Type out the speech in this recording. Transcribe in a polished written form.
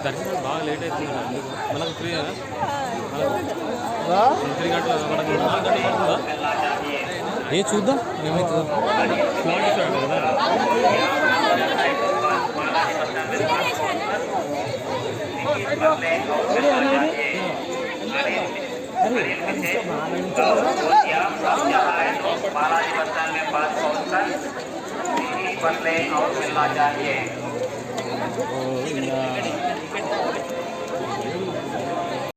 దర్శనం బాగా లేట్ అవుతుంది అందుకు మనకు ఫ్రీ 3 గంటల మనకు 4 గంటలు పడుతుందా ఏ చూద్దాం ఏమవుతుందో స్లాట్ ఇస్తాడు కదా बदले और मिलना चाहिए।